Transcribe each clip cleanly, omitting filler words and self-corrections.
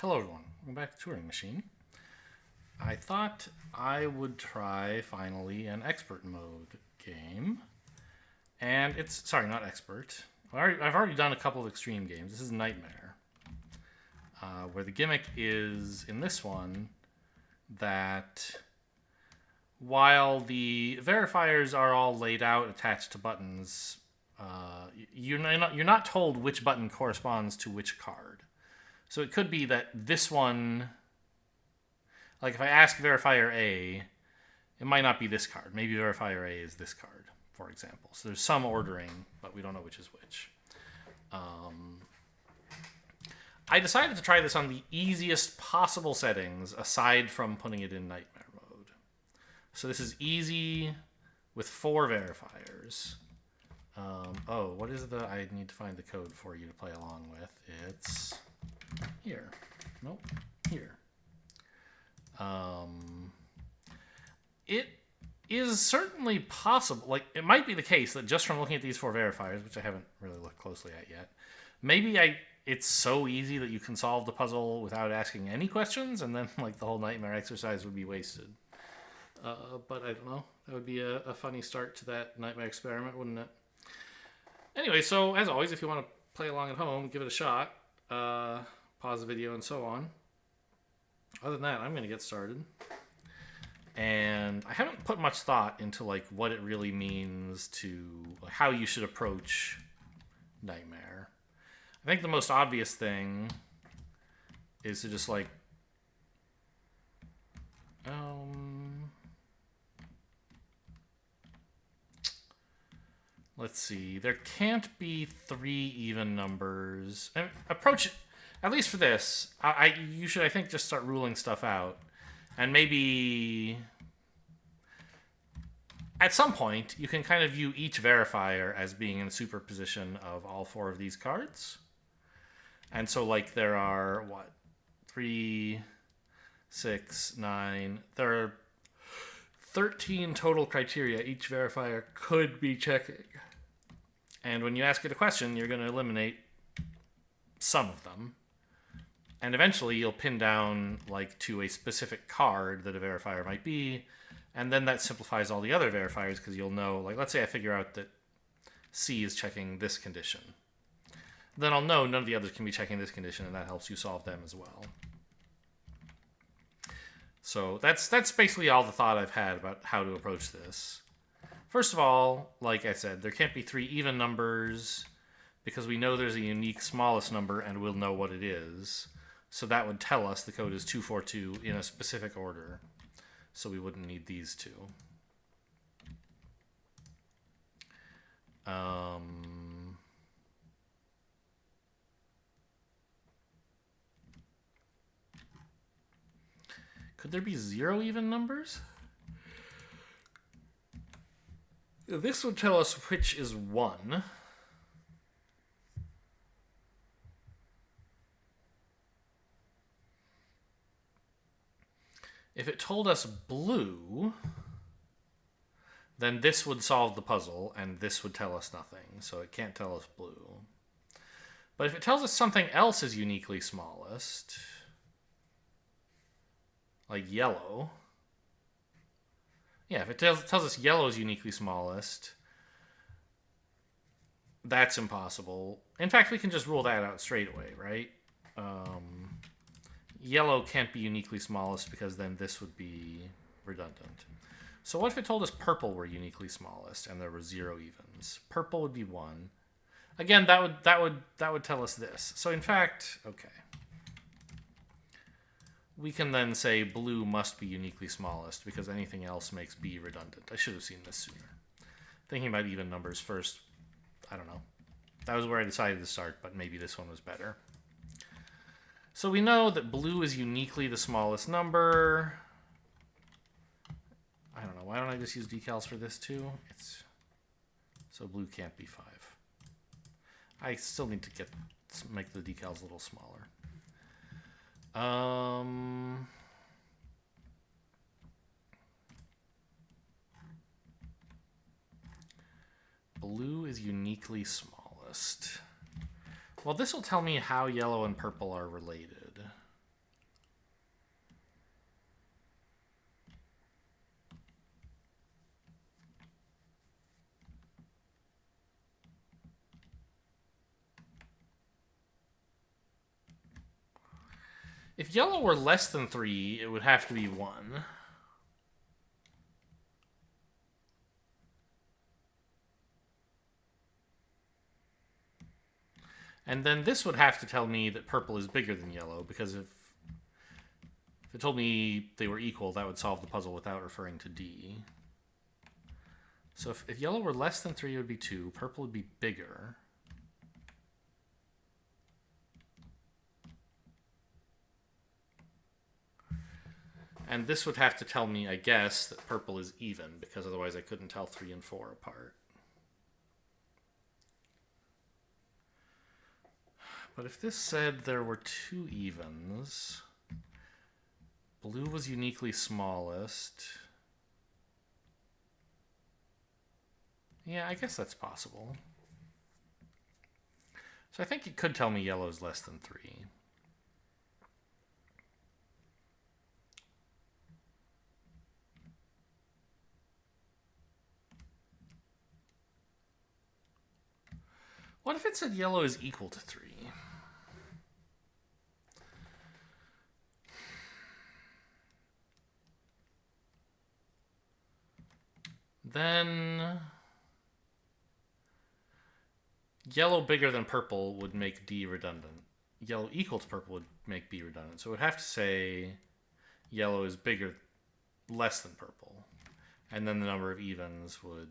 Hello everyone, welcome back to Turing Machine. I thought I would try finally an expert mode game. And it's, sorry, not expert. I've already done a couple of extreme games. This is Nightmare. Where the gimmick is, in this one, that while the verifiers are all laid out attached to buttons, you're not told which button corresponds to which card. So it could be that this one, like if I ask verifier A, it might not be this card. Maybe verifier A is this card, for example. So there's some ordering, but we don't know which is which. I decided to try this on the easiest possible settings, aside from putting it in Nightmare mode. So this is easy with 4 verifiers. What is the... I need to find the code for you to play along with. It's... here. Nope. Here. It is certainly possible. Like, it might be the case that just from looking at these 4 verifiers, which I haven't really looked closely at yet, maybe it's so easy that you can solve the puzzle without asking any questions, and then like the whole nightmare exercise would be wasted. But I don't know. That would be a funny start to that nightmare experiment, wouldn't it? Anyway, so as always, if you want to play along at home, give it a shot. Pause the video and so on. Other than that, I'm going to get started. And I haven't put much thought into like what it really means to how you should approach Nightmare. I think the most obvious thing is to just like let's see. There can't be 3 even numbers. And approach it, at least for this. You should, I think, just start ruling stuff out, and maybe at some point you can kind of view each verifier as being in superposition of all 4 of these cards. And so, like, there are 3, 6, 9. There are 13 total criteria each verifier could be checking. And when you ask it a question, you're going to eliminate some of them. And eventually you'll pin down like to a specific card that a verifier might be. And then that simplifies all the other verifiers because you'll know, like, let's say I figure out that C is checking this condition. Then I'll know none of the others can be checking this condition, and that helps you solve them as well. So that's basically all the thought I've had about how to approach this. First of all, like I said, there can't be 3 even numbers because we know there's a unique smallest number and we'll know what it is. So that would tell us the code is 242 in a specific order. So we wouldn't need these 2. Could there be 0 even numbers? This would tell us which is 1. If it told us blue, then this would solve the puzzle, and this would tell us nothing, so it can't tell us blue. But if it tells us something else is uniquely smallest, like yellow... Yeah, if it tells us yellow is uniquely smallest, that's impossible. In fact, we can just rule that out straight away, right? Yellow can't be uniquely smallest because then this would be redundant. So what if it told us purple were uniquely smallest and there were 0 evens? Purple would be 1. Again, that would tell us this. So in fact, okay. We can then say blue must be uniquely smallest because anything else makes B redundant. I should have seen this sooner. Thinking about even numbers first, I don't know. That was where I decided to start, but maybe this one was better. So we know that blue is uniquely the smallest number. I don't know. Why don't I just use decals for this too? So blue can't be 5. I still need to make the decals a little smaller. Blue is uniquely smallest. Well, this will tell me how yellow and purple are related. If yellow were less than 3, it would have to be 1. And then this would have to tell me that purple is bigger than yellow, because if it told me they were equal, that would solve the puzzle without referring to D. So if yellow were less than 3, it would be 2. Purple would be bigger. And this would have to tell me, I guess, that purple is even, because otherwise I couldn't tell 3 and 4 apart. But if this said there were 2 evens, blue was uniquely smallest. Yeah, I guess that's possible. So I think it could tell me yellow is less than 3. What if it said yellow is equal to 3? Then yellow bigger than purple would make D redundant. Yellow equal to purple would make B redundant. So it would have to say yellow is less than purple. And then the number of evens would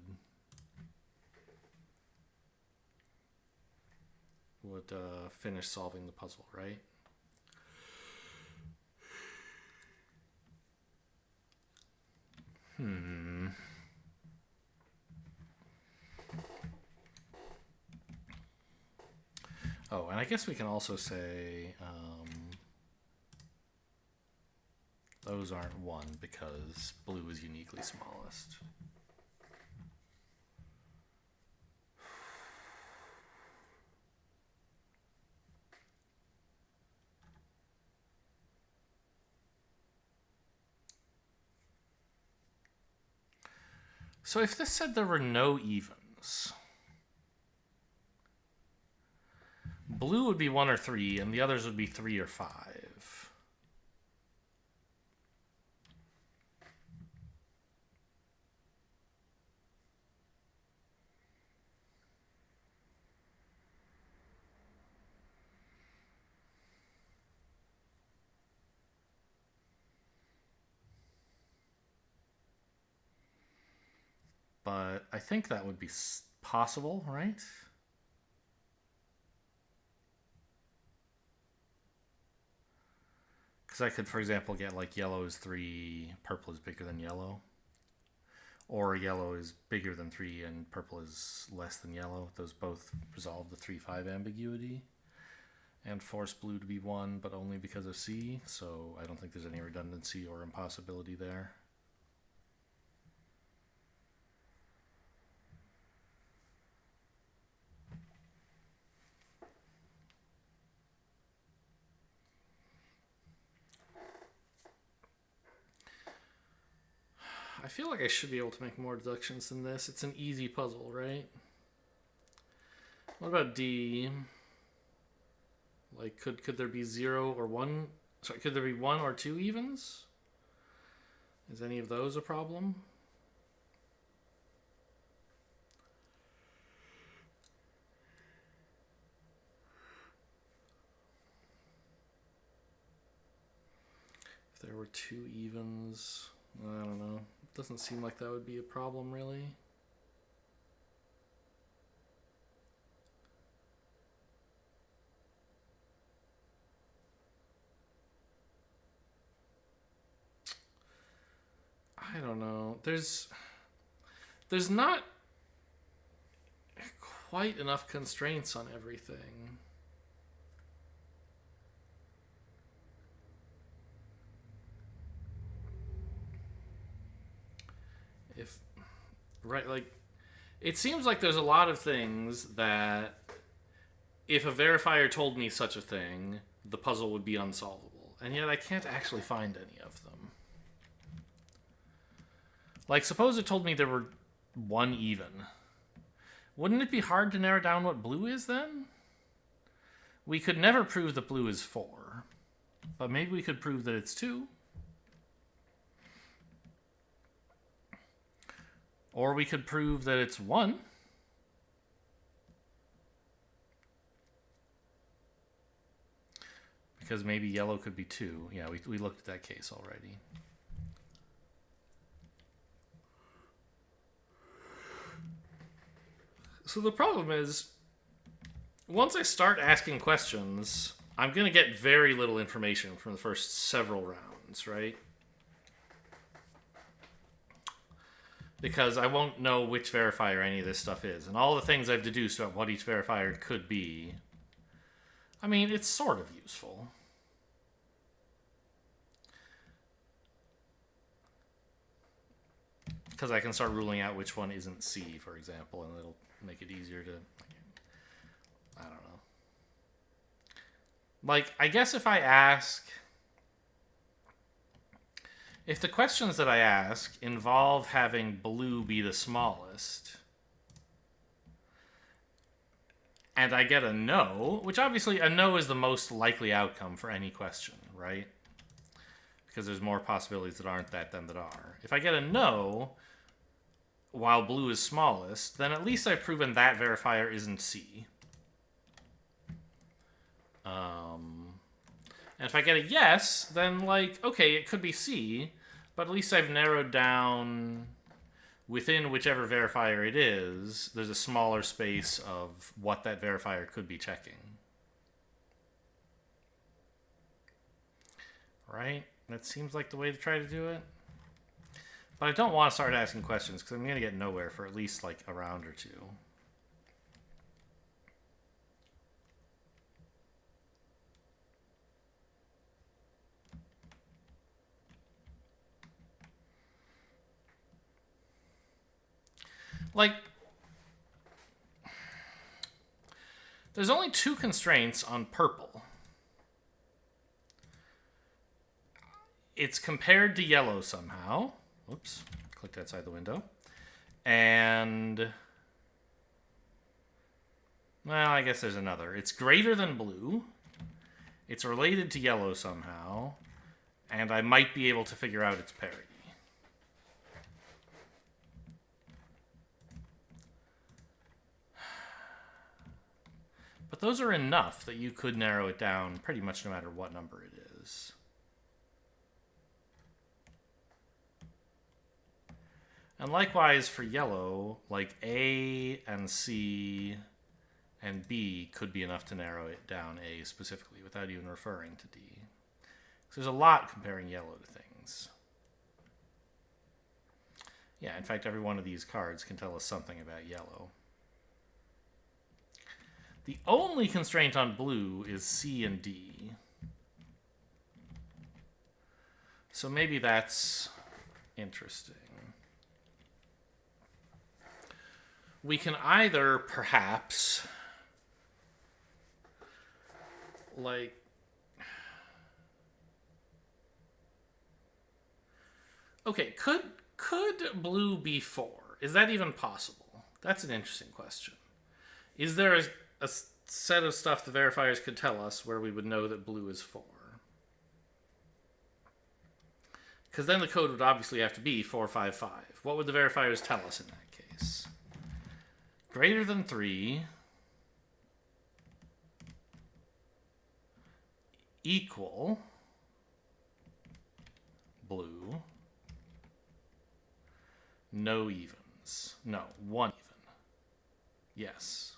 finish solving the puzzle, right? Oh, and I guess we can also say those aren't 1 because blue is uniquely smallest. So if this said there were no evens, blue would be 1 or 3, and the others would be 3 or 5. But I think that would be possible, right? Because I could, for example, get like yellow is 3, purple is bigger than yellow. Or yellow is bigger than 3 and purple is less than yellow. Those both resolve the 3-5 ambiguity. And force blue to be 1, but only because of C. So I don't think there's any redundancy or impossibility there. I feel like I should be able to make more deductions than this. It's an easy puzzle, right? What about D? Like, could there be 0 or 1? Sorry, could there be 1 or 2 evens? Is any of those a problem? If there were 2 evens, I don't know. It doesn't seem like that would be a problem, really. I don't know. There's not quite enough constraints on everything. Right, like, it seems like there's a lot of things that if a verifier told me such a thing, the puzzle would be unsolvable. And yet I can't actually find any of them. Like, suppose it told me there were 1 even. Wouldn't it be hard to narrow down what blue is then? We could never prove that blue is 4. But maybe we could prove that it's 2. Or we could prove that it's 1. Because maybe yellow could be 2. Yeah, we looked at that case already. So the problem is, once I start asking questions, I'm going to get very little information from the first several rounds, right? Because I won't know which verifier any of this stuff is. And all the things I've deduced about what each verifier could be, I mean, it's sort of useful. Because I can start ruling out which one isn't C, for example, and it'll make it easier to... I don't know. Like, I guess if I ask... If the questions that I ask involve having blue be the smallest, and I get a no, which obviously a no is the most likely outcome for any question, right? Because there's more possibilities that aren't that than that are. If I get a no, while blue is smallest, then at least I've proven that verifier isn't C. And if I get a yes, then, like, okay, it could be C, but at least I've narrowed down within whichever verifier it is, there's a smaller space of what that verifier could be checking. Right? That seems like the way to try to do it. But I don't want to start asking questions because I'm going to get nowhere for at least like a round or two. Like, there's only 2 constraints on purple. It's compared to yellow somehow. Oops, clicked outside the window. And, well, I guess there's another. It's greater than blue. It's related to yellow somehow. And I might be able to figure out its parity. But those are enough that you could narrow it down pretty much no matter what number it is. And likewise for yellow, like A and C and B could be enough to narrow it down A specifically without even referring to D. So there's a lot comparing yellow to things. Yeah, in fact, every one of these cards can tell us something about yellow. The only constraint on blue is C and D. So maybe that's interesting. We can either, perhaps, like, okay, could blue be 4? Is that even possible? That's an interesting question. Is there a set of stuff the verifiers could tell us where we would know that blue is 4? Because then the code would obviously have to be 455. What would the verifiers tell us in that case? Greater than 3 equal blue, no evens. No, 1 even. Yes.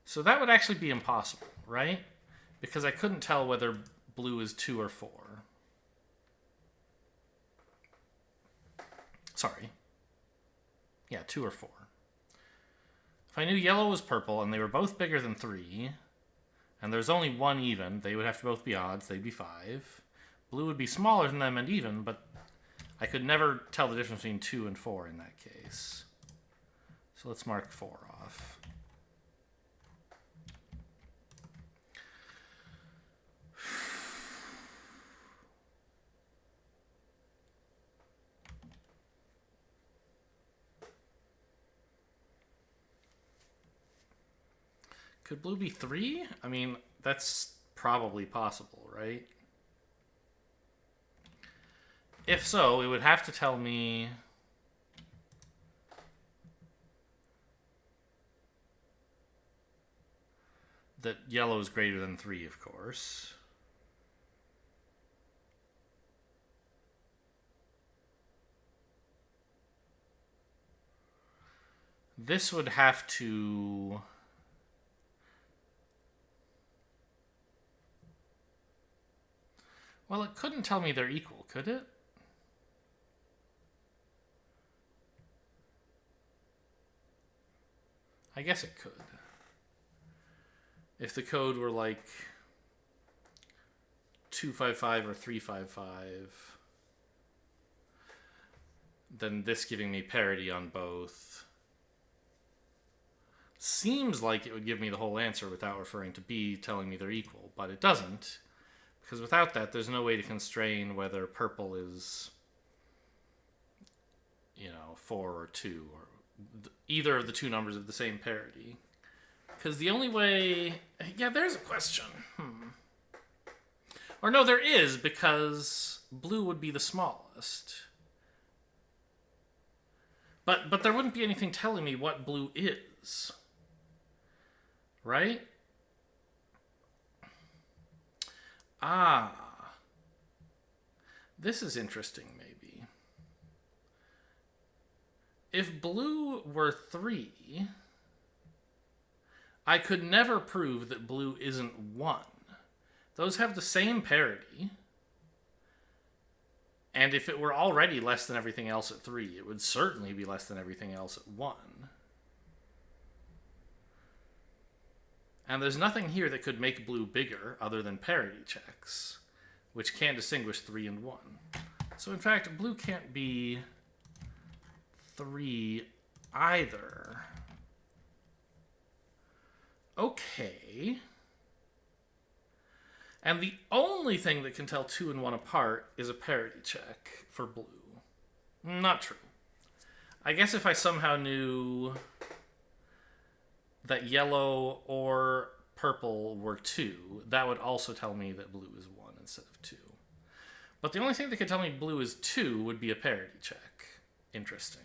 So that would actually be impossible, right? Because I couldn't tell whether blue is 2 or 4. Sorry. Yeah, 2 or 4. If I knew yellow was purple and they were both bigger than 3, and there's only 1 even, they would have to both be odds, they'd be 5. Blue would be smaller than them and even, but I could never tell the difference between 2 and 4 in that case. So let's mark 4 off. Could blue be 3? I mean, that's probably possible, right? If so, it would have to tell me that yellow is greater than 3, of course. This would have to... Well, it couldn't tell me they're equal, could it? I guess it could. If the code were like 255 or 355, then this giving me parity on both seems like it would give me the whole answer without referring to B telling me they're equal, but it doesn't, because without that, there's no way to constrain whether purple is, 4 or 2, or either of the two numbers of the same parity. Because the only way... Yeah, there's a question. Or no, there is, because blue would be the smallest. But there wouldn't be anything telling me what blue is. Right? This is interesting, maybe. If blue were 3, I could never prove that blue isn't 1. Those have the same parity. And if it were already less than everything else at 3, it would certainly be less than everything else at 1. And there's nothing here that could make blue bigger other than parity checks, which can distinguish 3 and 1. So in fact, blue can't be 3 either. Okay. And the only thing that can tell 2 and 1 apart is a parity check for blue. Not true. I guess if I somehow knew that yellow or purple were 2, that would also tell me that blue is 1 instead of 2. But the only thing that could tell me blue is 2 would be a parity check. Interesting.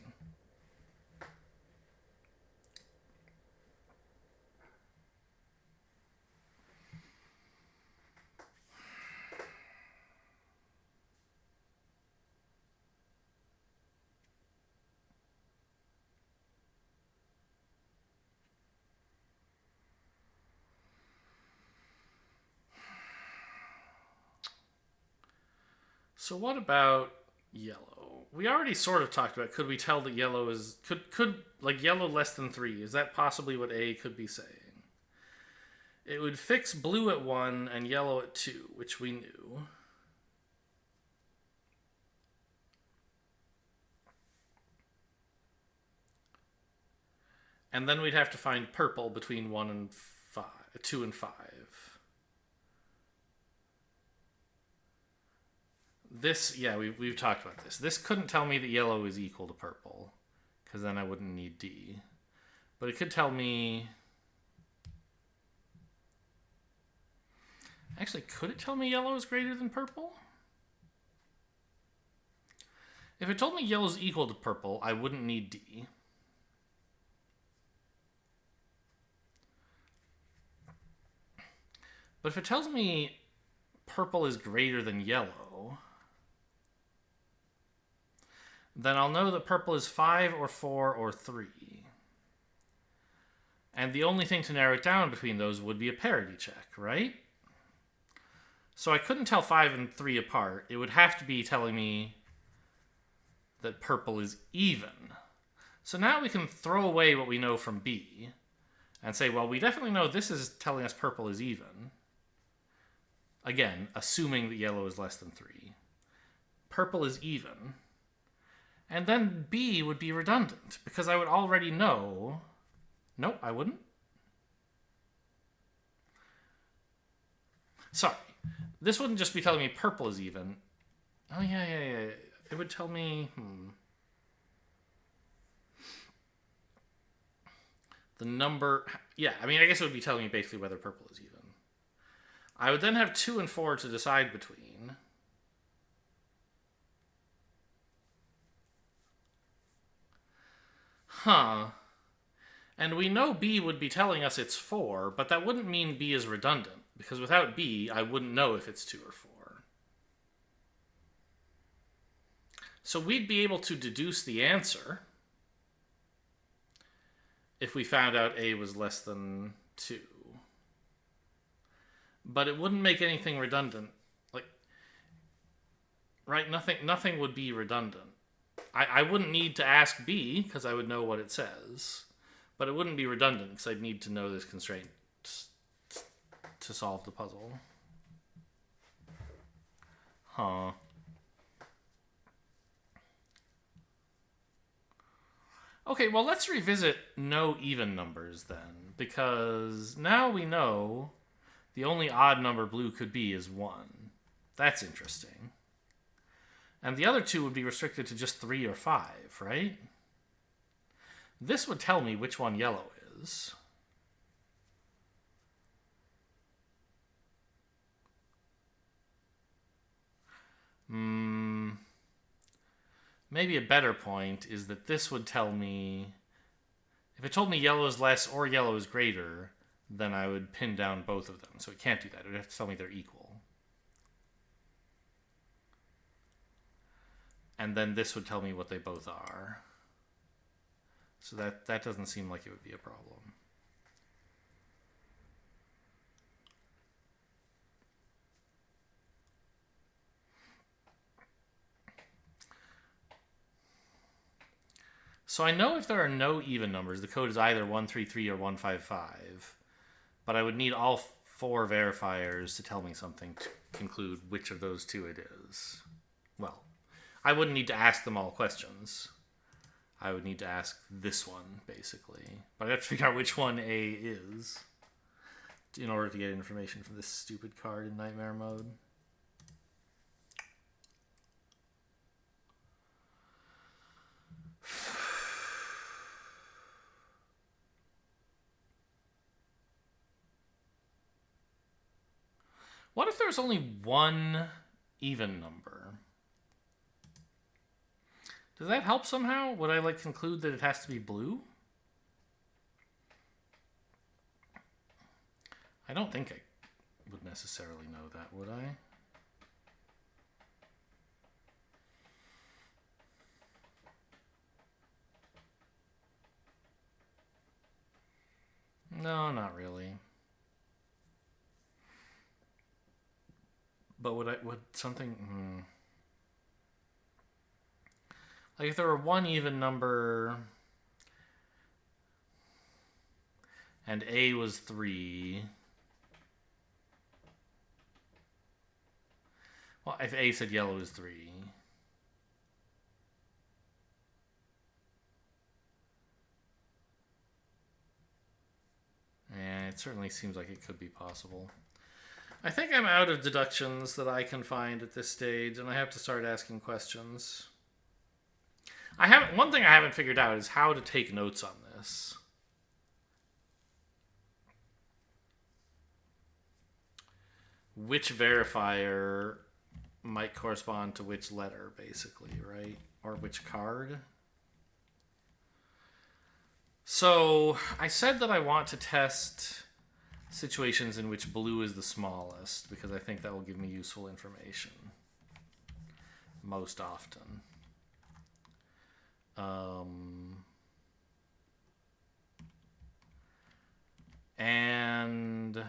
So what about yellow? We already sort of talked about, could we tell that yellow is... Could like, yellow less than 3, is that possibly what A could be saying? It would fix blue at 1 and yellow at 2, which we knew. And then we'd have to find purple between 1 and 5, 2 and 5. This, yeah, we've talked about this. This couldn't tell me that yellow is equal to purple, because then I wouldn't need D. But it could tell me... Actually, could it tell me yellow is greater than purple? If it told me yellow is equal to purple, I wouldn't need D. But if it tells me purple is greater than yellow, then I'll know that purple is 5 or 4 or 3. And the only thing to narrow it down between those would be a parity check, right? So I couldn't tell 5 and 3 apart. It would have to be telling me that purple is even. So now we can throw away what we know from B and say, well, we definitely know this is telling us purple is even. Again, assuming that yellow is less than 3. Purple is even. And then B would be redundant, because I would already know... Nope, I wouldn't. Sorry. This wouldn't just be telling me purple is even. Oh, yeah. It would tell me... The number... Yeah, I mean, I guess it would be telling me basically whether purple is even. I would then have 2 and 4 to decide between. Huh. And we know B would be telling us it's 4, but that wouldn't mean B is redundant, because without B, I wouldn't know if it's 2 or 4. So we'd be able to deduce the answer if we found out A was less than 2. But it wouldn't make anything redundant. Like, right? Nothing would be redundant. I wouldn't need to ask B, because I would know what it says. But it wouldn't be redundant, because I'd need to know this constraint to solve the puzzle. Huh. Okay, well, let's revisit no even numbers then, because now we know the only odd number blue could be is 1. That's interesting. And the other 2 would be restricted to just 3 or 5, right? This would tell me which one yellow is. Maybe a better point is that this would tell me... If it told me yellow is less or yellow is greater, then I would pin down both of them. So it can't do that. It would have to tell me they're equal. And then this would tell me what they both are. So that doesn't seem like it would be a problem. So I know if there are no even numbers, the code is either 133 or 155. But I would need all 4 verifiers to tell me something to conclude which of those 2 it is. Well, I wouldn't need to ask them all questions. I would need to ask this one, basically. But I have to figure out which one A is in order to get information from this stupid card in nightmare mode. What if there's only one even number? Does that help somehow? Would I conclude that it has to be blue? I don't think I would necessarily know that, would I? No, not really. But would something... Like if there were one even number and A was 3... Well, if A said yellow is 3... And it certainly seems like it could be possible. I think I'm out of deductions that I can find at this stage, and I have to start asking questions. One thing I haven't figured out is how to take notes on this. Which verifier might correspond to which letter, basically, right? Or which card. So I said that I want to test situations in which blue is the smallest, because I think that will give me useful information most often. And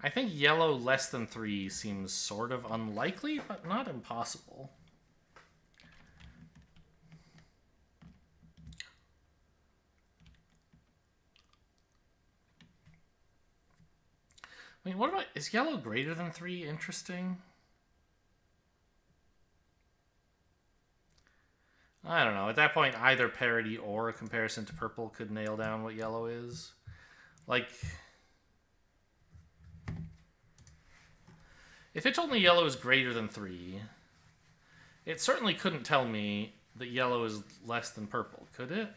I think yellow less than 3 seems sort of unlikely, but not impossible. I mean, what about... Is yellow greater than 3 interesting? I don't know. At that point, either parity or a comparison to purple could nail down what yellow is. Like... If it told me yellow is greater than 3, it certainly couldn't tell me that yellow is less than purple, could it?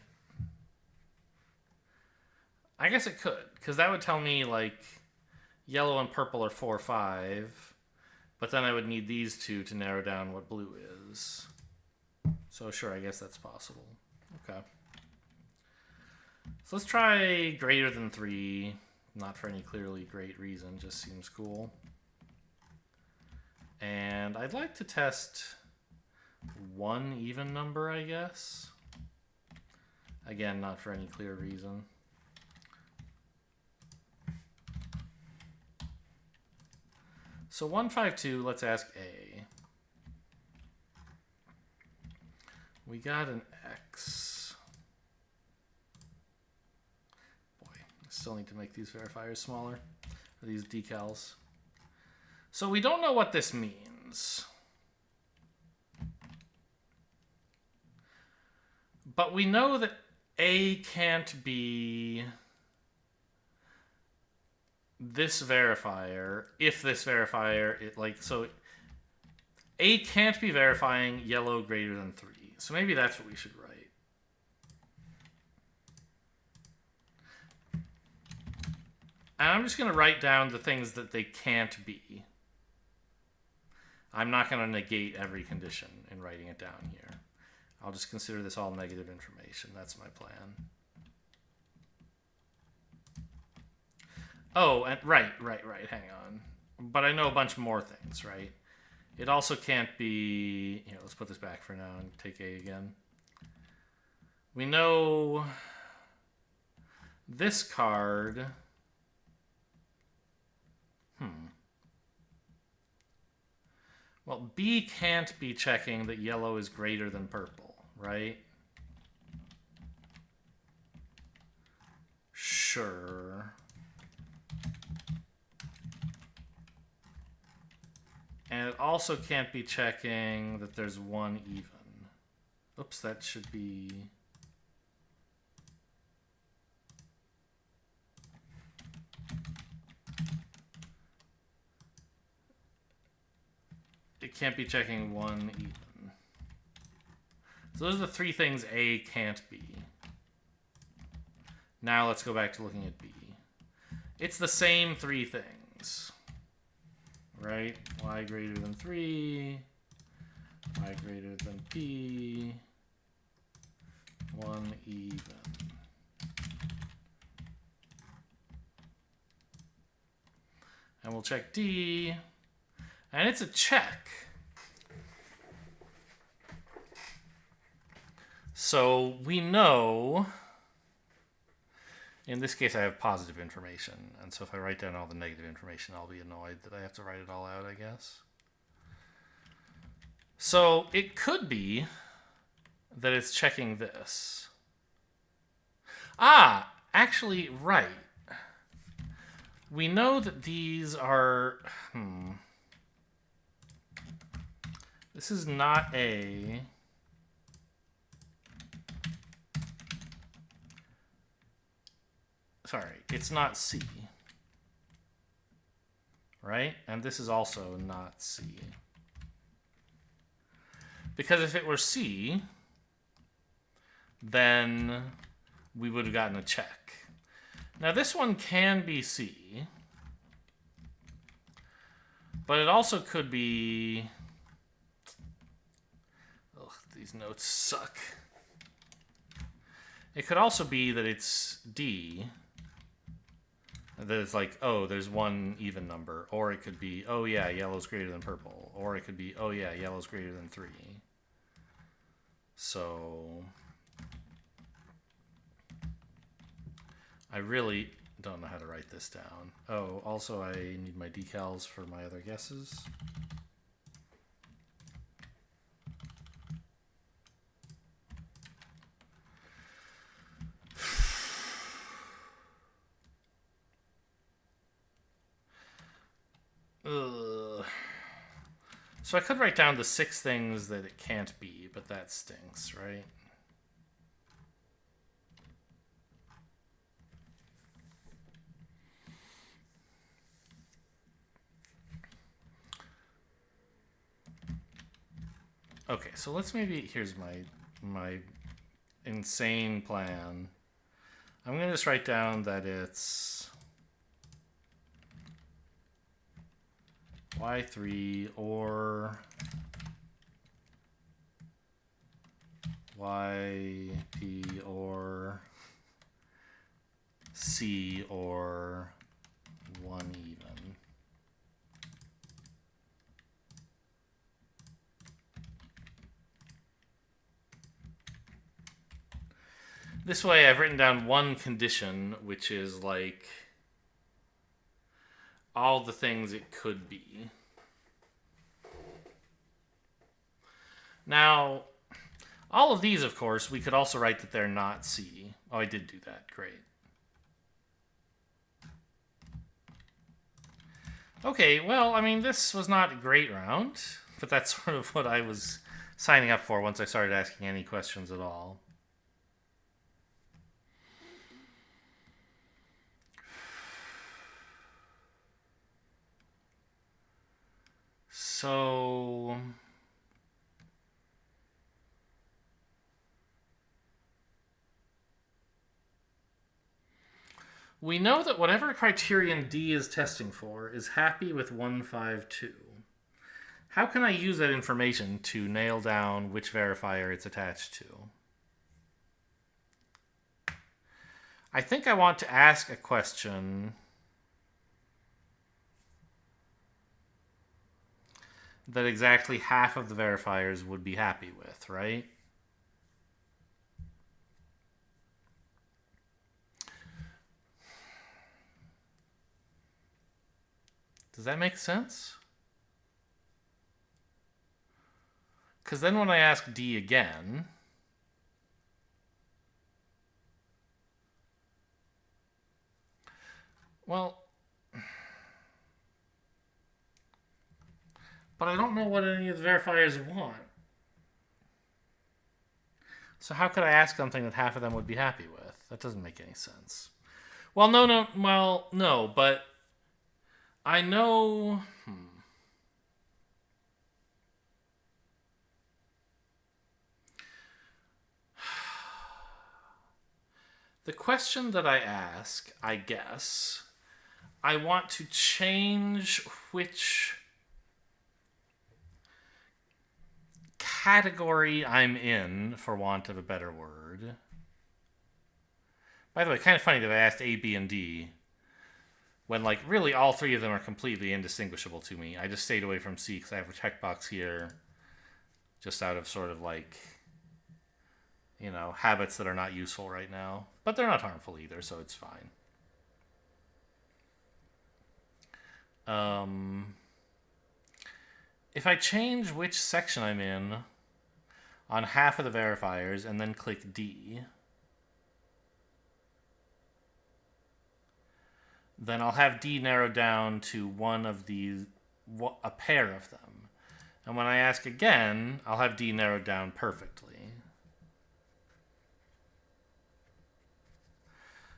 I guess it could, because that would tell me, yellow and purple are 4, 5. But then I would need these two to narrow down what blue is. So sure, I guess that's possible. Okay. So let's try greater than 3. Not for any clearly great reason, just seems cool. And I'd like to test one even number, I guess. Again, not for any clear reason. So 152, let's ask A. We got an X. Boy, I still need to make these verifiers smaller. These decals. So we don't know what this means. But we know that A can't be this verifier if this verifier, so A can't be verifying yellow greater than 3. So maybe that's what we should write. And I'm just going to write down the things that they can't be. I'm not going to negate every condition in writing it down here. I'll just consider this all negative information. That's my plan. Oh, and right. Hang on. But I know a bunch more things, right? It also can't be... Here, let's put this back for now and take A again. We know this card... Well, B can't be checking that yellow is greater than purple, right? Sure. And it also can't be checking that there's one even. Oops, that should be... It can't be checking one even. So those are the 3 things A can't be. Now let's go back to looking at B. It's the same 3 things. Right? Y greater than 3. Y greater than P. 1 even. And we'll check D. And it's a check. So we know, in this case I have positive information, and so if I write down all the negative information, I'll be annoyed that I have to write it all out, I guess. So it could be that it's checking this. Ah, actually, right. We know that these are... This is not A. Sorry, it's not C. Right? And this is also not C. Because if it were C, then we would have gotten a check. Now this one can be C, but it also could be... Ugh, these notes suck. It could also be that it's D, that it's like, oh, there's one even number. Or it could be, oh yeah, yellow's greater than purple. Or it could be, oh yeah, yellow's greater than 3. So I really don't know how to write this down. Oh, also I need my decals for my other guesses. So I could write down the 6 things that it can't be, but that stinks, right? Okay, so let's maybe... Here's my insane plan. I'm going to just write down that it's... y3 or yp or c or 1 even. This way I've written down one condition, which is like all the things it could be. Now, all of these, of course, we could also write that they're not C. Oh, I did do that. Great. Okay, well, I mean, this was not a great round, but that's sort of what I was signing up for once I started asking any questions at all. So we know that whatever criterion D is testing for is happy with 152. How can I use that information to nail down which verifier it's attached to? I think I want to ask a question that exactly half of the verifiers would be happy with, right? Does that make sense? Because then when I ask D again, well, but I don't know what any of the verifiers want. So how could I ask something that half of them would be happy with? That doesn't make any sense. Well, no, but I know... The question that I ask, I guess, I want to change which category I'm in, for want of a better word. By the way, kind of funny that I asked A, B, and D when, like, really all three of them are completely indistinguishable to me. I just stayed away from C because I have a checkbox here just out of sort of, like, you know, habits that are not useful right now. But they're not harmful either, so it's fine. If I change which section I'm in on half of the verifiers and then click D, then I'll have D narrowed down to one of these, a pair of them. And when I ask again, I'll have D narrowed down perfectly.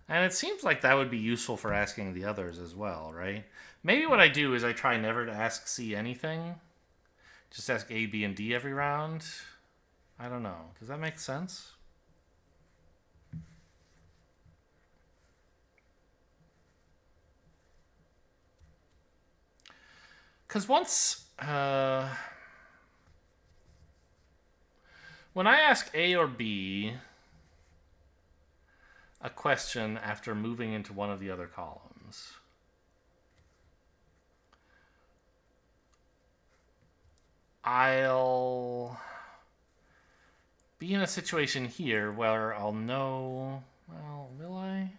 And it seems like that would be useful for asking the others as well, right? Maybe what I do is I try never to ask C anything. Just ask A, B, and D every round. I don't know. Does that make sense? Because once... when I ask A or B a question after moving into one of the other columns, I'll be in a situation here where I'll know... Well, will I?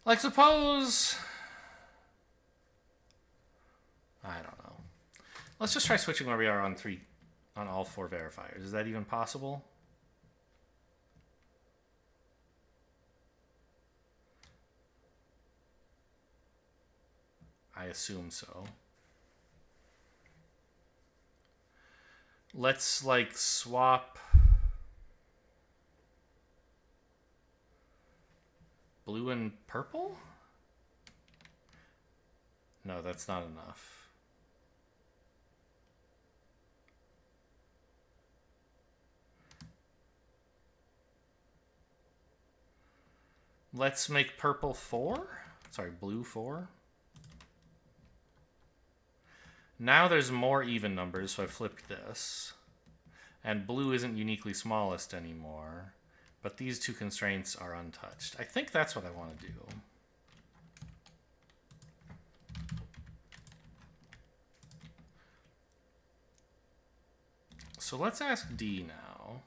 Like, suppose... I don't know. Let's just try switching where we are on all four verifiers. Is that even possible? I assume so. Let's, like, swap blue and purple? No, that's not enough. Let's make purple 4. Sorry, blue 4. Now there's more even numbers, so I flipped this. And blue isn't uniquely smallest anymore. But these two constraints are untouched. I think that's what I want to do. So let's ask D now.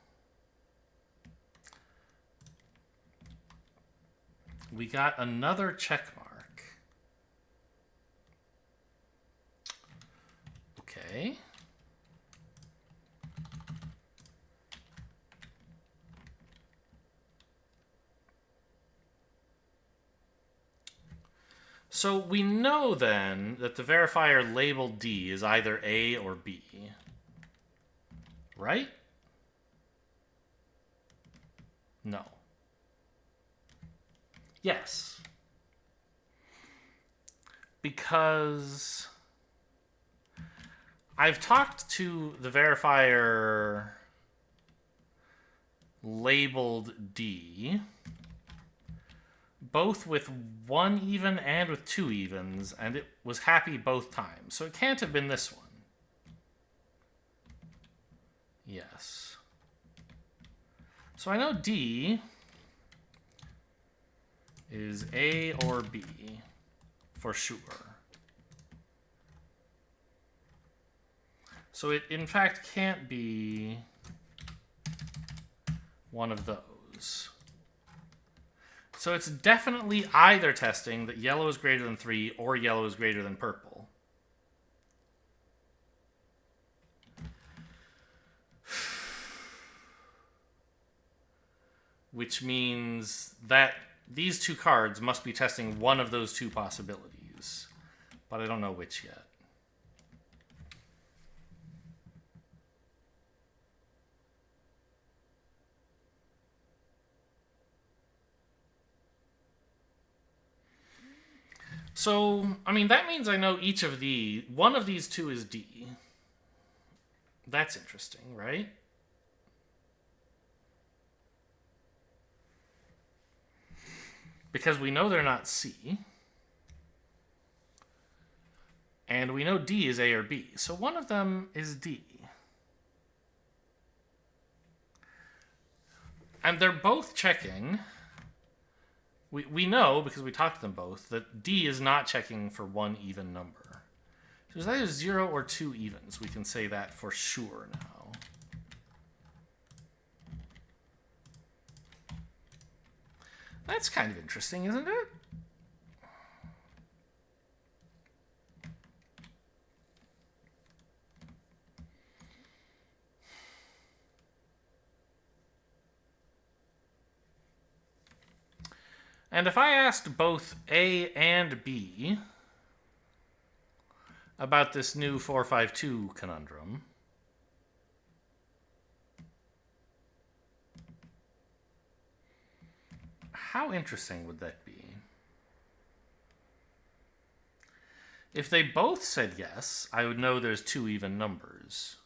We got another check mark. Okay. So we know then that the verifier labeled D is either A or B. Right? No. Yes. Because I've talked to the verifier labeled D, both with one even and with two evens, and it was happy both times. So it can't have been this one. Yes. So I know D is A or B for sure. So it in fact can't be one of those. So it's definitely either testing that yellow is greater than 3 or yellow is greater than purple. Which means that these two cards must be testing one of those two possibilities. But I don't know which yet. So, I mean, that means I know each of one of these two is D. That's interesting, right? Because we know they're not C. And we know D is A or B. So one of them is D. And they're both checking. We know, because we talked to them both, that D is not checking for one even number. So it's either 0 or 2 evens. We can say that for sure now. That's kind of interesting, isn't it? And if I asked both A and B about this new 452 conundrum, how interesting would that be? If they both said yes, I would know there's 2 even numbers.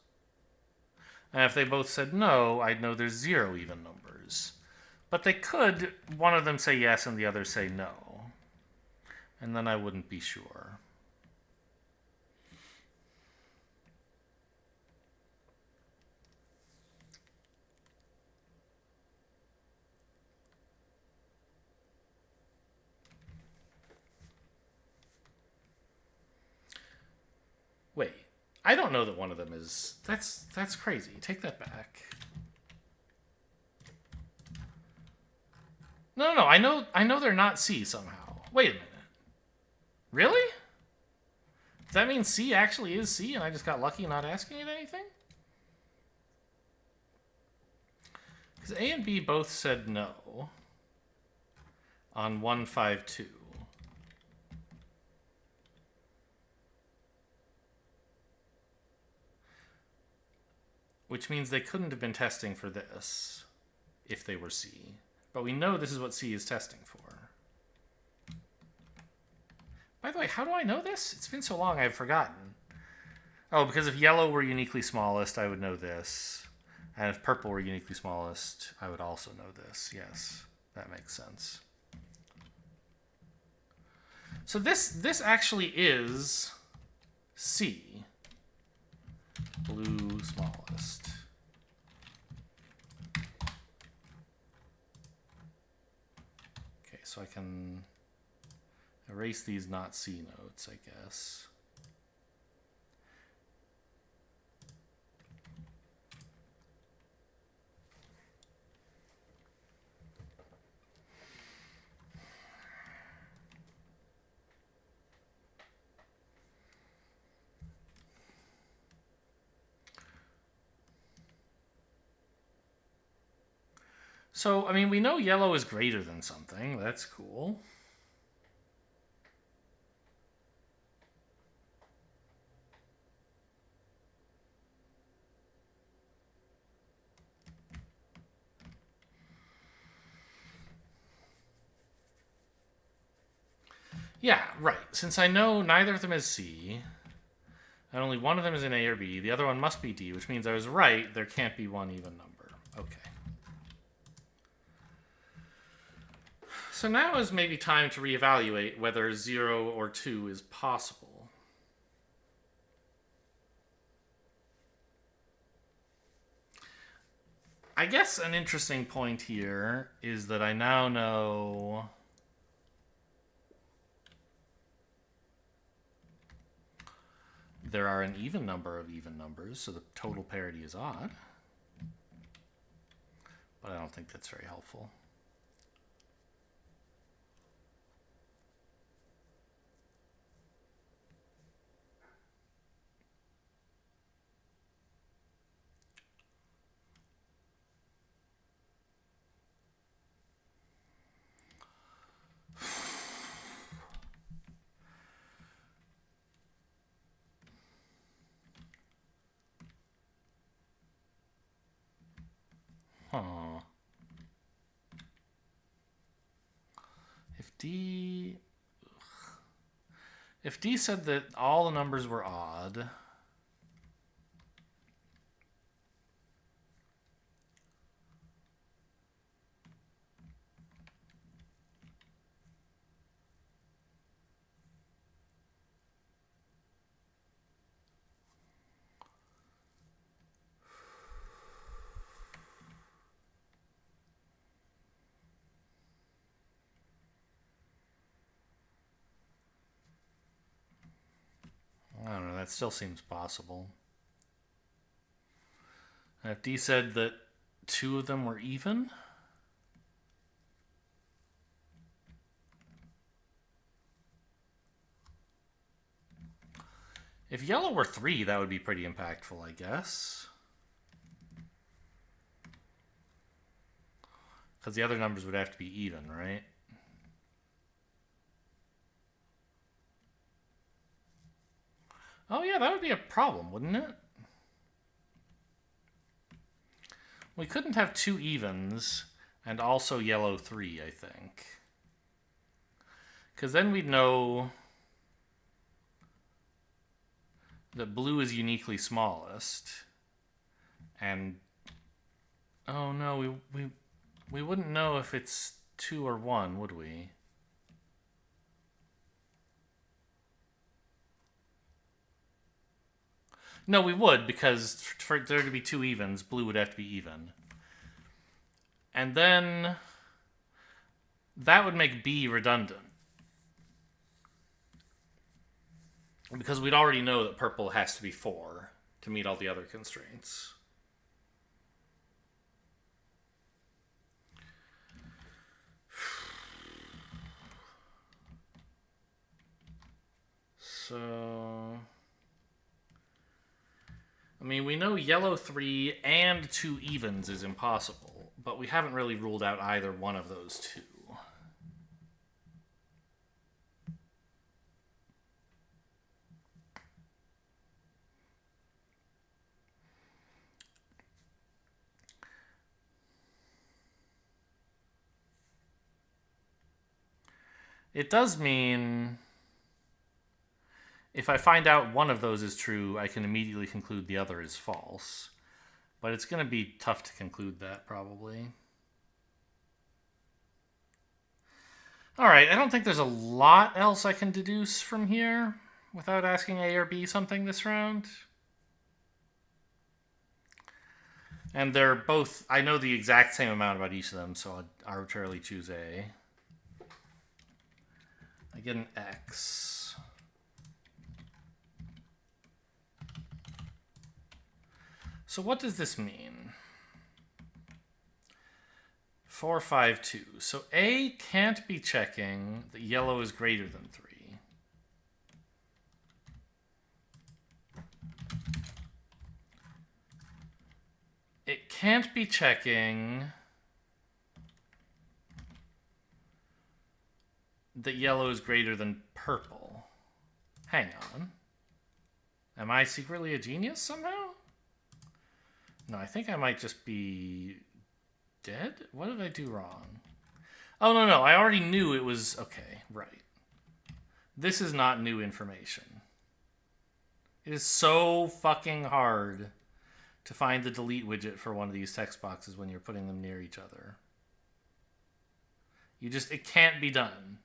And if they both said no, I'd know there's 0 even numbers. But they could, one of them say yes and the other say no. And then I wouldn't be sure. Wait, I don't know that one of them is... That's crazy. Take that back. No, I know they're not C somehow. Wait a minute. Really? Does that mean C actually is C and I just got lucky not asking it anything? Because A and B both said no on 152. Which means they couldn't have been testing for this if they were C. But we know this is what C is testing for. By the way, how do I know this? It's been so long I've forgotten. Oh, because if yellow were uniquely smallest, I would know this. And if purple were uniquely smallest, I would also know this. Yes, that makes sense. So this actually is C. Blue smallest. Okay, so I can erase these not C notes, I guess. So, I mean, we know yellow is greater than something. That's cool. Yeah, right. Since I know neither of them is C, and only one of them is in A or B, the other one must be D, which means I was right. There can't be one even number. Okay. So now is maybe time to reevaluate whether 0 or 2 is possible. I guess an interesting point here is that I now know there are an even number of even numbers, so the total parity is odd. But I don't think that's very helpful. Huh. If D said that all the numbers were odd, I don't know, that still seems possible. And if D said that 2 of them were even, if yellow were 3, that would be pretty impactful, I guess. Because the other numbers would have to be even, right? Oh yeah, that would be a problem, wouldn't it? We couldn't have 2 evens and also yellow 3, I think. Because then we'd know that blue is uniquely smallest. And oh no, we wouldn't know if it's 2 or 1, would we? No, we would, because for there to be 2 evens, blue would have to be even. And then that would make B redundant. Because we'd already know that purple has to be 4 to meet all the other constraints. So, I mean, we know yellow 3 and 2 evens is impossible, but we haven't really ruled out either one of those 2. It does mean if I find out one of those is true, I can immediately conclude the other is false. But it's going to be tough to conclude that, probably. All right, I don't think there's a lot else I can deduce from here without asking A or B something this round. And they're both, I know the exact same amount about each of them, so I'll arbitrarily choose A. I get an X. So what does this mean? 4, 5, 2. So A can't be checking that yellow is greater than 3. It can't be checking that yellow is greater than purple. Hang on. Am I secretly a genius somehow? No, I think I might just be dead? What did I do wrong? Oh, no. I already knew it was... Okay, right. This is not new information. It is so fucking hard to find the delete widget for one of these text boxes when you're putting them near each other. It can't be done.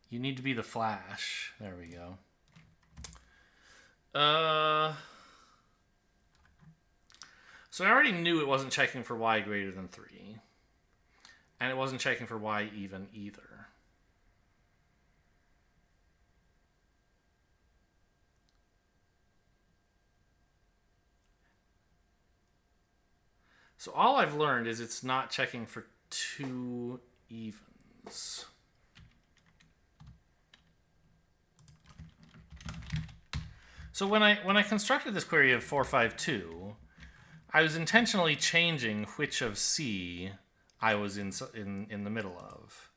You need to be the Flash. There we go. So I already knew it wasn't checking for y greater than 3. And it wasn't checking for y even either. So all I've learned is it's not checking for 2 evens. So when I constructed this query of 4, 5, 2, I was intentionally changing which of C I was in the middle of,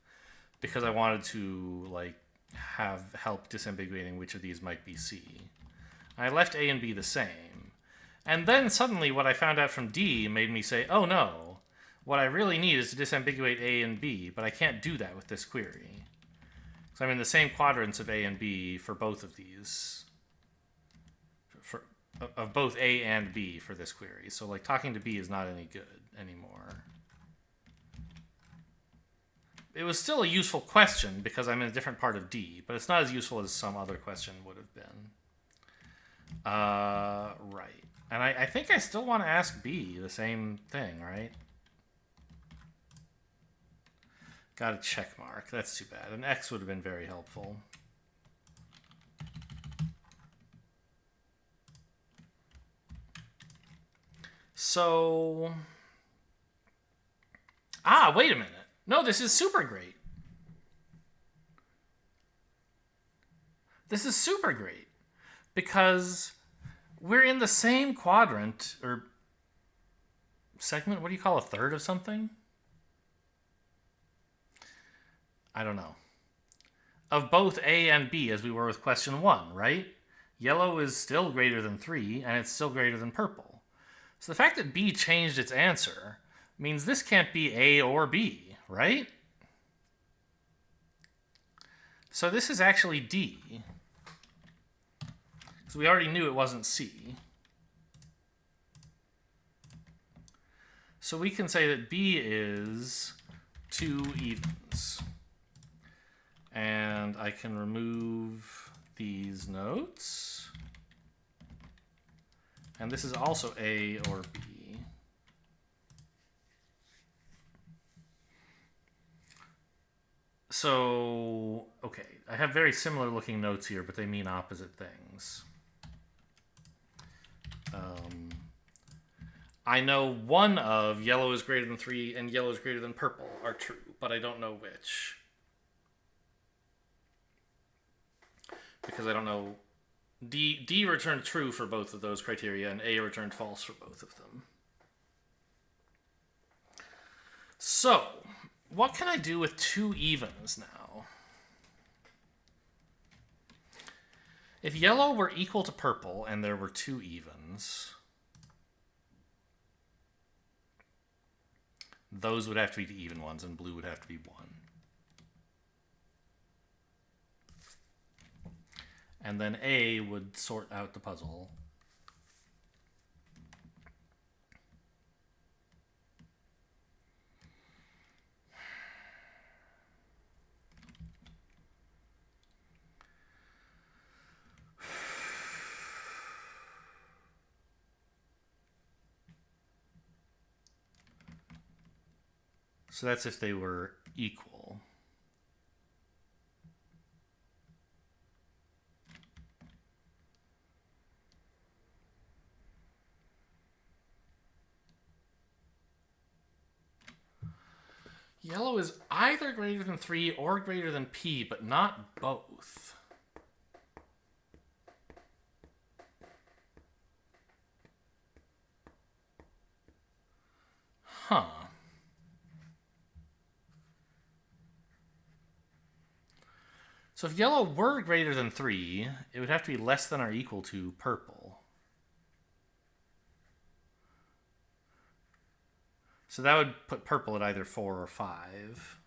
because I wanted to like have help disambiguating which of these might be C. I left A and B the same. And then suddenly what I found out from D made me say, oh no, what I really need is to disambiguate A and B, but I can't do that with this query. So I'm in the same quadrants of A and B for both of these. Of both A and B for this query. So like talking to B is not any good anymore. It was still a useful question because I'm in a different part of D, but it's not as useful as some other question would have been. Right. And I think I still want to ask B the same thing, right? Got a check mark. That's too bad. An X would have been very helpful. So... wait a minute. No, this is super great. This is super great. Because we're in the same quadrant, or segment? What do you call a third of something? I don't know. Of both A and B as we were with question 1, right? Yellow is still greater than 3, and it's still greater than purple. So the fact that B changed its answer means this can't be A or B, right? So this is actually D. Because we already knew it wasn't C. So we can say that B is 2 evens. And I can remove these notes. And this is also A or B. So, okay, I have very similar looking notes here, but they mean opposite things. I know one of yellow is greater than 3 and yellow is greater than purple are true, but I don't know which. Because I don't know... D returned true for both of those criteria, and A returned false for both of them. So, what can I do with 2 evens now? If yellow were equal to purple and there were 2 evens, those would have to be the even ones, and blue would have to be 1. And then A would sort out the puzzle. So that's if they were equal. Yellow is either greater than 3 or greater than P, but not both. Huh. So if yellow were greater than 3, it would have to be less than or equal to purple. So that would put purple at either 4 or 5.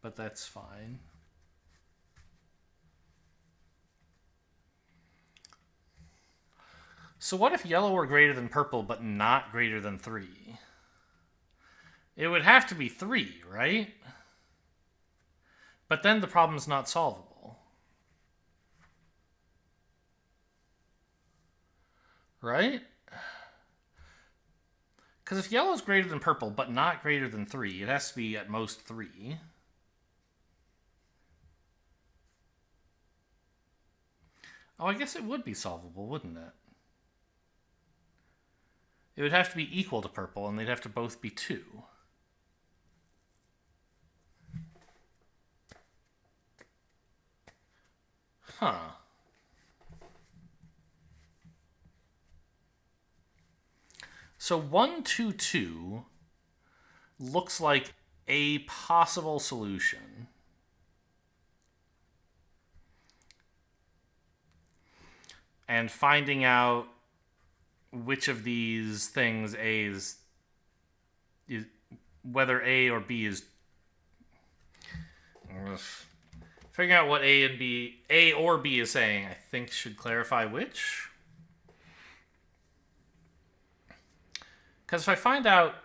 But that's fine. So what if yellow were greater than purple but not greater than 3? It would have to be 3, right? But then the problem's not solvable. Right? Because if yellow is greater than purple but not greater than 3, it has to be at most 3. Oh, I guess it would be solvable, wouldn't it? It would have to be equal to purple, and they'd have to both be 2. Huh. So 1, 2, 2 looks like a possible solution. And finding out which of these things A is whether A or B is figuring out what A or B is saying, I think should clarify which. Because if I find out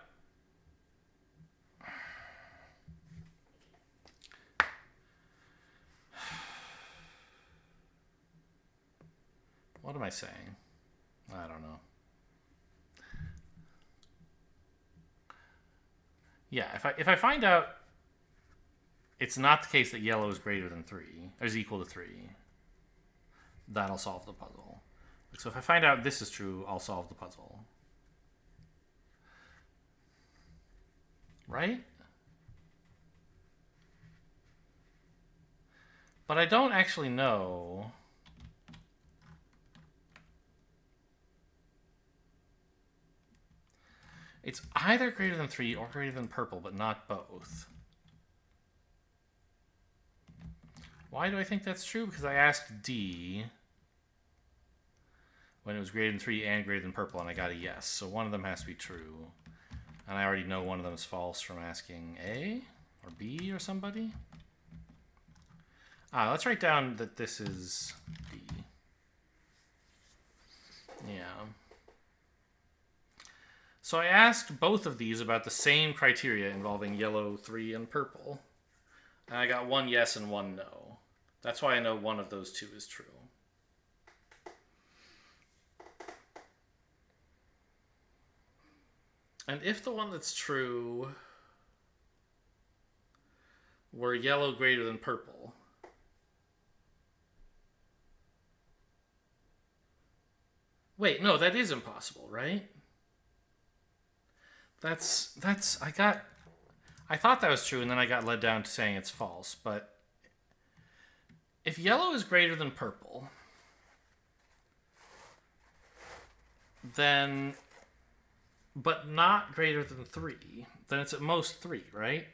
what am I saying? I don't know. Yeah, if I find out it's not the case that yellow is greater than 3, or is equal to 3, that'll solve the puzzle. So if I find out this is true, I'll solve the puzzle. Right? But I don't actually know. It's either greater than 3 or greater than purple, but not both. Why do I think that's true? Because I asked D when it was greater than 3 and greater than purple, and I got a yes. So one of them has to be true. And I already know one of them is false from asking A or B or somebody. Let's write down that this is D. Yeah. So I asked both of these about the same criteria involving yellow, 3, and purple. And I got one yes and one no. That's why I know one of those two is true. And if the one that's true were yellow greater than purple, wait, no, that is impossible, right? I thought that was true, and then I got led down to saying it's false. But if yellow is greater than purple, then, but not greater than 3, then it's at most 3, right?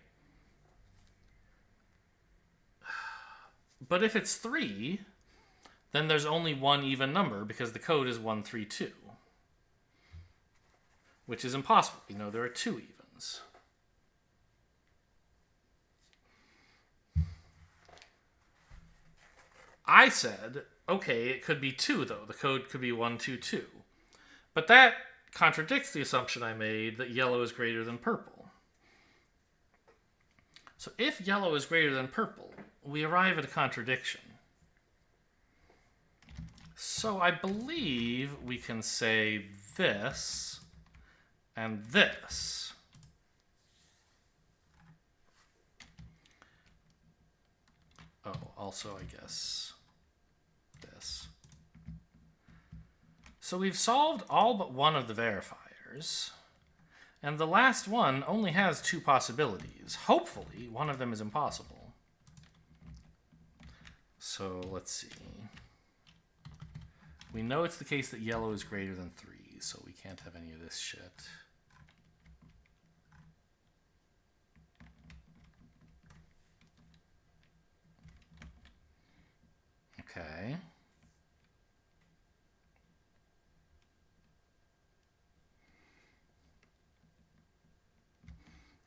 But if it's 3, then there's only one even number because the code is 132. Which is impossible. You know, there are 2 evens. I said, okay, it could be 2, though. The code could be 122. But that contradicts the assumption I made that yellow is greater than purple. So if yellow is greater than purple, we arrive at a contradiction. So I believe we can say this and this. Oh, also, I guess this. So we've solved all but one of the verifiers. And the last one only has two possibilities. Hopefully, one of them is impossible. So let's see. We know it's the case that yellow is greater than 3, so we can't have any of this shit. Okay.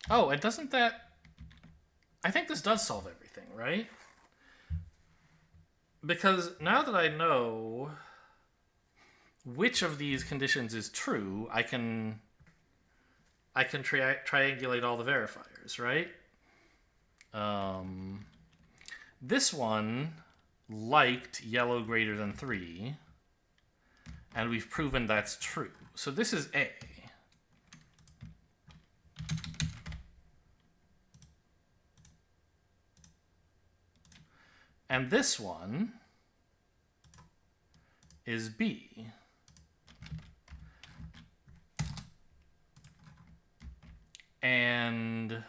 Oh, and doesn't that... I think this does solve everything, right? Because now that I know which of these conditions is true, I can triangulate all the verifiers, right? This one liked yellow greater than 3, and we've proven that's true. So this is A. And this one is B. And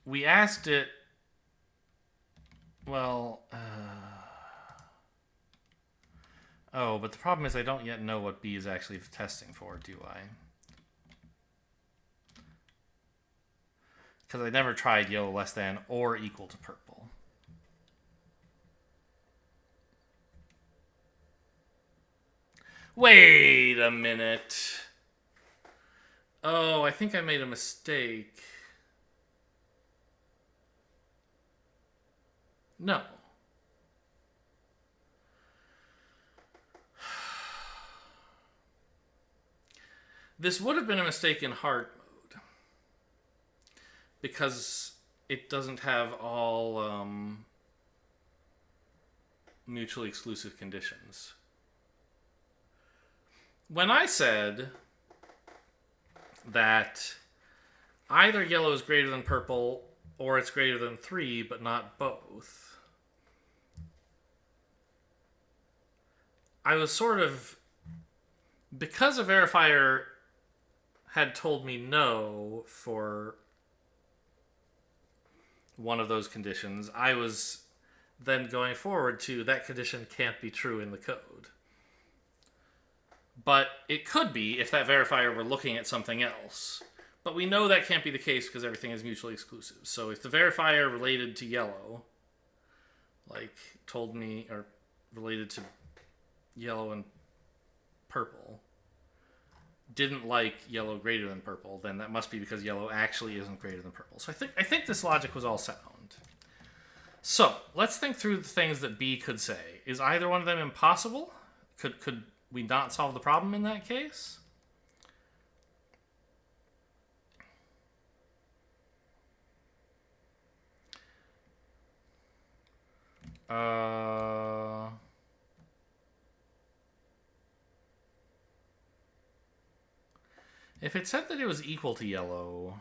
we asked it, well, oh, but the problem is I don't yet know what B is actually testing for, do I? Because I never tried yellow less than or equal to purple. Wait a minute. Oh, I think I made a mistake. No. This would have been a mistake in hard mode. Because it doesn't have all mutually exclusive conditions. When I said that either yellow is greater than purple or it's greater than 3, but not both, I was sort of... Because a verifier had told me no for one of those conditions, I was then going forward to that condition can't be true in the code. But it could be if that verifier were looking at something else. But we know that can't be the case because everything is mutually exclusive. So if the verifier related to yellow, like told me, or related to yellow and purple, didn't like yellow greater than purple, then that must be because yellow actually isn't greater than purple. So I think this logic was all sound. So let's think through the things that B could say. Is either one of them impossible? Could we not solve the problem in that case? If it said that it was equal to yellow,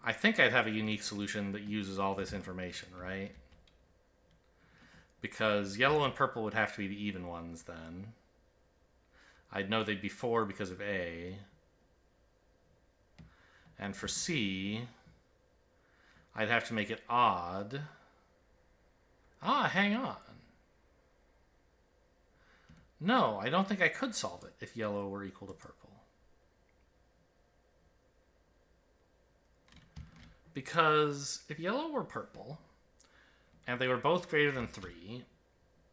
I think I'd have a unique solution that uses all this information, right? Because yellow and purple would have to be the even ones then. I'd know they'd be 4 because of A. And for C, I'd have to make it odd. Ah, hang on. No, I don't think I could solve it if yellow were equal to purple. Because if yellow were purple, and they were both greater than 3,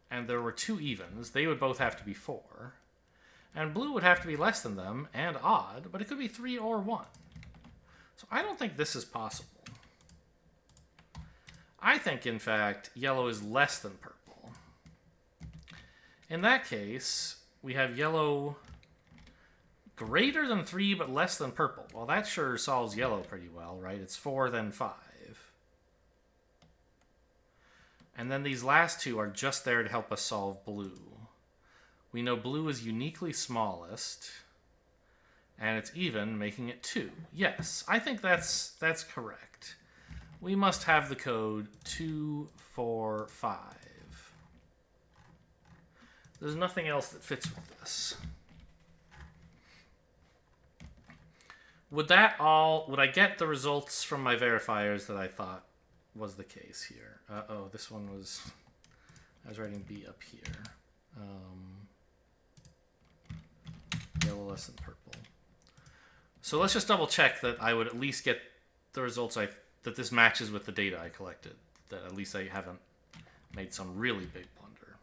and there were 2 evens, they would both have to be 4. And blue would have to be less than them, and odd, but it could be 3 or 1. So I don't think this is possible. I think, in fact, yellow is less than purple. In that case, we have yellow greater than 3 but less than purple. Well, that sure solves yellow pretty well, right? It's 4 then 5. And then these last two are just there to help us solve blue. We know blue is uniquely smallest, and it's even, making it 2. Yes, I think that's correct. We must have the code 245. There's nothing else that fits with this. Would I get the results from my verifiers that I thought was the case here? Uh-oh, this one was, I was writing B up here. Yellow less than purple. So let's just double check that I would at least get the results that this matches with the data I collected. That at least I haven't made some really big blunder.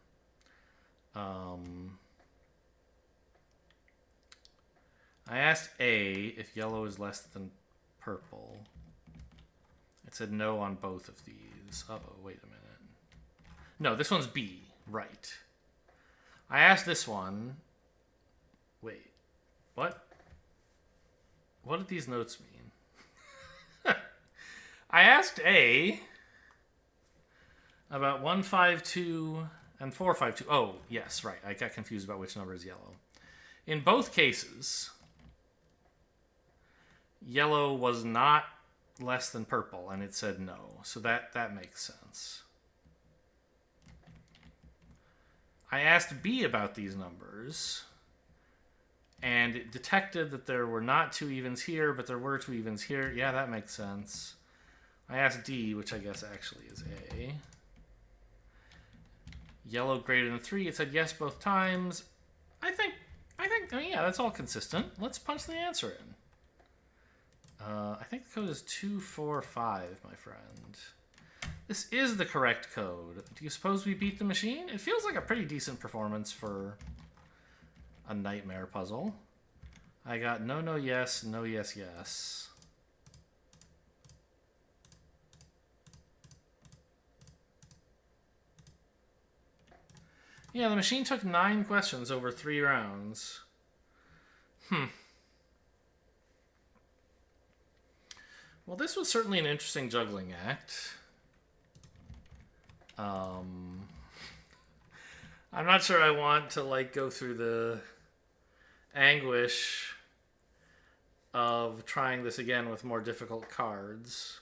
I asked A if yellow is less than purple. It said no on both of these. Uh-oh, wait a minute. No, this one's B. Right. I asked this one. Wait. What? What did these notes mean? I asked A about 152 and 452. Oh, yes, right. I got confused about which number is yellow. In both cases, yellow was not less than purple, and it said no. So that makes sense. I asked B about these numbers, and it detected that there were not 2 evens here, but there were 2 evens here. Yeah, that makes sense. I asked D, which I guess actually is A. Yellow greater than 3. It said yes both times. I think, yeah, that's all consistent. Let's punch the answer in. I think the code is 245, my friend. This is the correct code. Do you suppose we beat the machine? It feels like a pretty decent performance for a nightmare puzzle. I got no, no, yes, no, yes, yes. Yeah, the machine took 9 questions over 3 rounds. Well, this was certainly an interesting juggling act. I'm not sure I want to go through the anguish of trying this again with more difficult cards,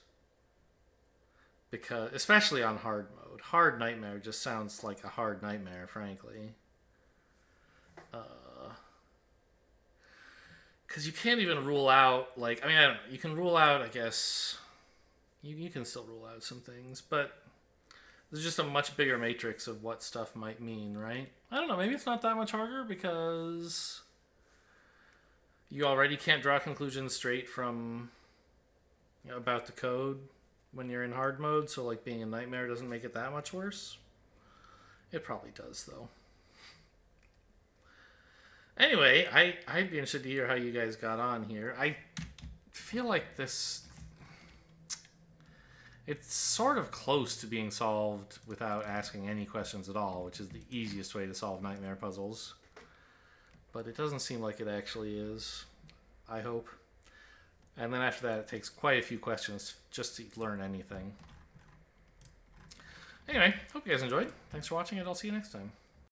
because especially on hard mode. Hard nightmare just sounds like a hard nightmare, frankly. Because you can't even rule out, I don't know. You can rule out, I guess, you can still rule out some things, but there's just a much bigger matrix of what stuff might mean, right? I don't know, maybe it's not that much harder because you already can't draw conclusions straight from about the code when you're in hard mode, so being a nightmare doesn't make it that much worse. It probably does, though. Anyway, I'd be interested to hear how you guys got on here. I feel like this, it's sort of close to being solved without asking any questions at all, which is the easiest way to solve nightmare puzzles. But it doesn't seem like it actually is, I hope. And then after that, it takes quite a few questions just to learn anything. Anyway, hope you guys enjoyed. Thanks for watching, and I'll see you next time.